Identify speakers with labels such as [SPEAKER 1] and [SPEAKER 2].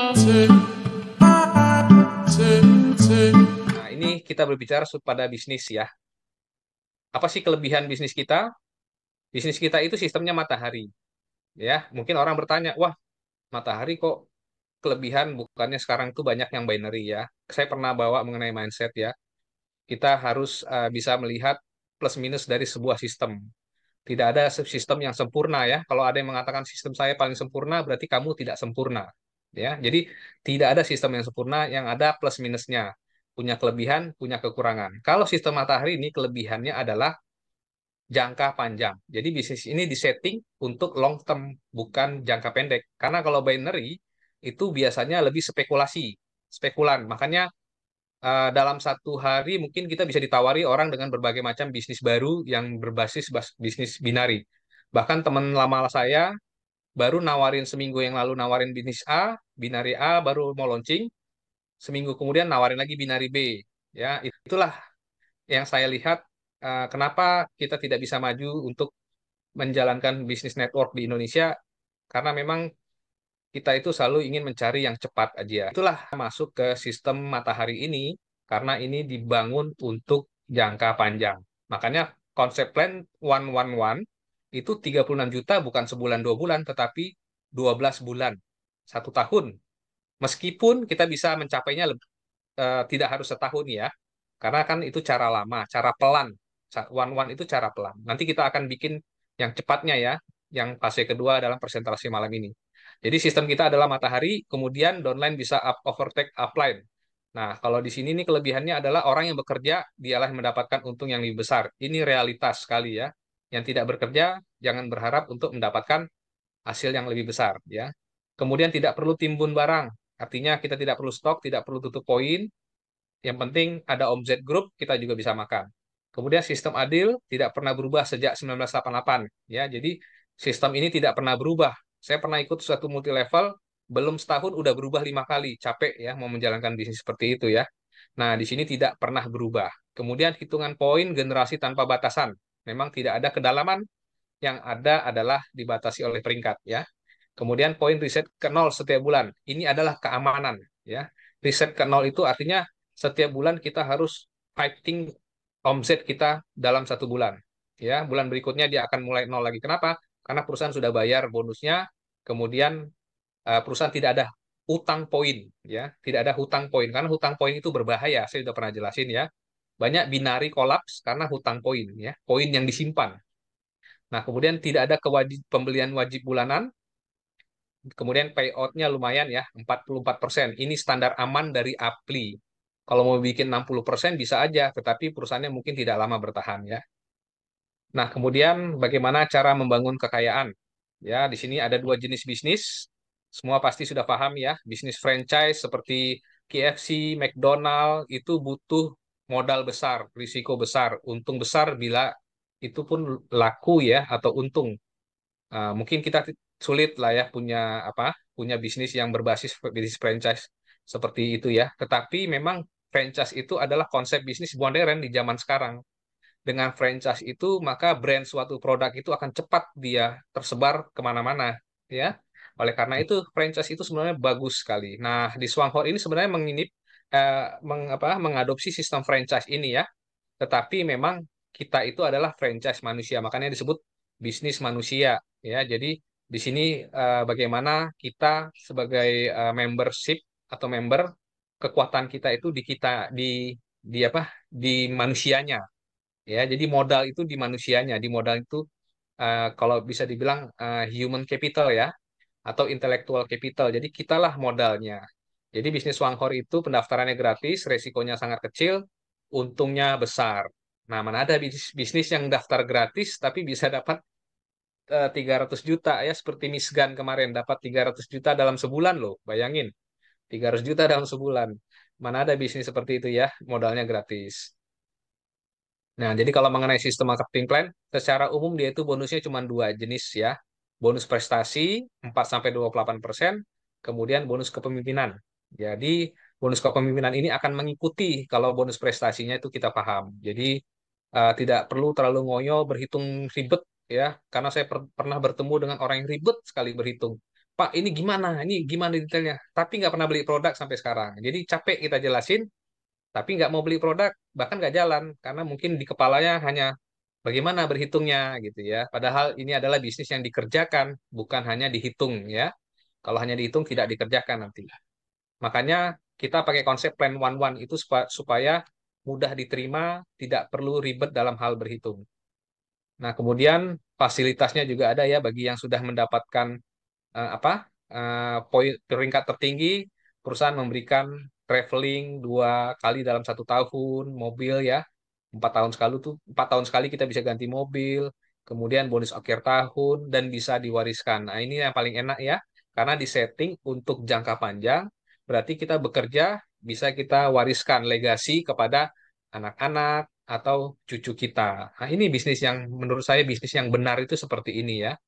[SPEAKER 1] Nah, ini kita berbicara pada bisnis ya. Apa sih kelebihan bisnis kita? Bisnis kita itu sistemnya matahari. Ya, mungkin orang bertanya, wah, matahari kok kelebihan bukannya sekarang tuh banyak yang binary ya. Saya pernah bawa mengenai mindset ya. Kita harus bisa melihat plus minus dari sebuah sistem. Tidak ada sistem yang sempurna ya. Kalau ada yang mengatakan sistem saya paling sempurna, berarti kamu tidak sempurna. Ya, jadi tidak ada sistem yang sempurna, yang ada plus minusnya. Punya kelebihan, punya kekurangan. Kalau sistem matahari ini kelebihannya adalah jangka panjang. Jadi bisnis ini disetting untuk long term, bukan jangka pendek. Karena kalau binary itu biasanya lebih spekulasi, spekulan. Makanya dalam satu hari mungkin kita bisa ditawari orang dengan berbagai macam bisnis baru yang berbasis bisnis binari. Bahkan teman lama saya baru nawarin seminggu yang lalu nawarin bisnis A, binari A baru mau launching, seminggu kemudian nawarin lagi binari B. Ya, itulah yang saya lihat kenapa kita tidak bisa maju untuk menjalankan bisnis network di Indonesia karena memang kita itu selalu ingin mencari yang cepat aja. Itulah masuk ke sistem matahari ini karena ini dibangun untuk jangka panjang. Makanya konsep plan 111 itu 36 juta bukan sebulan 2 bulan tetapi 12 bulan, 1 tahun. Meskipun kita bisa mencapainya tidak harus setahun ya. Karena kan itu cara lama, cara pelan. One one itu cara pelan. Nanti kita akan bikin yang cepatnya ya, yang fase kedua dalam presentasi malam ini. Jadi sistem kita adalah matahari, kemudian downline bisa overtake upline. Nah, kalau di sini nih kelebihannya adalah orang yang bekerja, dialah yang mendapatkan untung yang lebih besar. Ini realitas sekali ya. Yang tidak bekerja, jangan berharap untuk mendapatkan hasil yang lebih besar ya. Kemudian tidak perlu timbun barang. Artinya kita tidak perlu stok, tidak perlu tutup poin, yang penting ada omzet grup, kita juga bisa makan. Kemudian sistem adil tidak pernah berubah sejak 1988. Ya, jadi sistem ini tidak pernah berubah. Saya pernah ikut suatu multi level, belum setahun udah berubah 5 kali. Capek ya mau menjalankan bisnis seperti itu ya. Nah, di sini tidak pernah berubah. Kemudian hitungan poin generasi tanpa batasan. Memang tidak ada kedalaman, yang ada adalah dibatasi oleh peringkat ya. Kemudian poin riset ke nol setiap bulan. Ini adalah keamanan ya. Riset ke nol itu artinya setiap bulan kita harus fighting omset kita dalam 1 bulan. Ya, bulan berikutnya dia akan mulai nol lagi. Kenapa? Karena perusahaan sudah bayar bonusnya, kemudian perusahaan tidak ada hutang poin, ya, tidak ada hutang poin. Karena hutang poin itu berbahaya. Saya sudah pernah jelasin ya. Banyak binari kolaps karena hutang poin, ya, poin yang disimpan. Nah, kemudian tidak ada pembelian wajib bulanan, kemudian payout-nya lumayan ya, 44%. Ini standar aman dari Apli. Kalau mau bikin 60% bisa aja, tetapi perusahaannya mungkin tidak lama bertahan ya. Nah, kemudian bagaimana cara membangun kekayaan? Ya, di sini ada 2 jenis bisnis. Semua pasti sudah paham ya, bisnis franchise seperti KFC, McDonald itu butuh modal besar, risiko besar, untung besar bila itu pun laku ya atau untung. Mungkin kita sulit lah ya punya apa punya bisnis yang berbasis bisnis franchise seperti itu ya. Tetapi memang franchise itu adalah konsep bisnis modern di zaman sekarang. Dengan franchise itu maka brand suatu produk itu akan cepat dia tersebar kemana-mana ya. Oleh karena itu franchise itu sebenarnya bagus sekali. Nah di Swanghor ini sebenarnya mengadopsi sistem franchise ini ya. Tetapi memang kita itu adalah franchise manusia, makanya disebut bisnis manusia ya. Jadi di sini bagaimana kita sebagai membership atau member, kekuatan kita itu di apa? Di manusianya ya. Jadi modal itu di manusianya, di modal itu kalau bisa dibilang human capital ya atau intellectual capital. Jadi kitalah modalnya. Jadi bisnis Wanghor itu pendaftarannya gratis, resikonya sangat kecil, untungnya besar. Nah, mana ada bisnis yang daftar gratis tapi bisa dapat 300 juta ya seperti Miss Gun kemarin dapat 300 juta dalam sebulan loh. Bayangin, 300 juta dalam sebulan. Mana ada bisnis seperti itu ya, modalnya gratis. Nah, jadi kalau mengenai sistem marketing plan, secara umum dia itu bonusnya cuma 2 jenis ya. Bonus prestasi 4-28%, kemudian bonus kepemimpinan. Jadi, bonus kepemimpinan ini akan mengikuti kalau bonus prestasinya itu kita paham. Jadi, tidak perlu terlalu ngoyo berhitung ribet ya, karena saya pernah bertemu dengan orang yang ribet sekali berhitung. Pak, ini gimana? Ini gimana detailnya? Tapi nggak pernah beli produk sampai sekarang. Jadi capek kita jelasin, tapi nggak mau beli produk, bahkan nggak jalan. Karena mungkin di kepalanya hanya bagaimana berhitungnya gitu ya. Padahal ini adalah bisnis yang dikerjakan, bukan hanya dihitung ya. Kalau hanya dihitung tidak dikerjakan nanti. Makanya kita pakai konsep plan one one itu supaya mudah diterima, tidak perlu ribet dalam hal berhitung. Nah, kemudian fasilitasnya juga ada ya bagi yang sudah mendapatkan apa poin peringkat tertinggi, perusahaan memberikan traveling 2 kali dalam 1 tahun, mobil ya 4 tahun sekali tuh 4 tahun sekali kita bisa ganti mobil, kemudian bonus akhir tahun dan bisa diwariskan. Nah ini yang paling enak ya, karena disetting untuk jangka panjang, berarti kita bekerja bisa kita wariskan legasi kepada anak-anak atau cucu kita. Nah ini bisnis yang menurut saya bisnis yang benar itu seperti ini ya.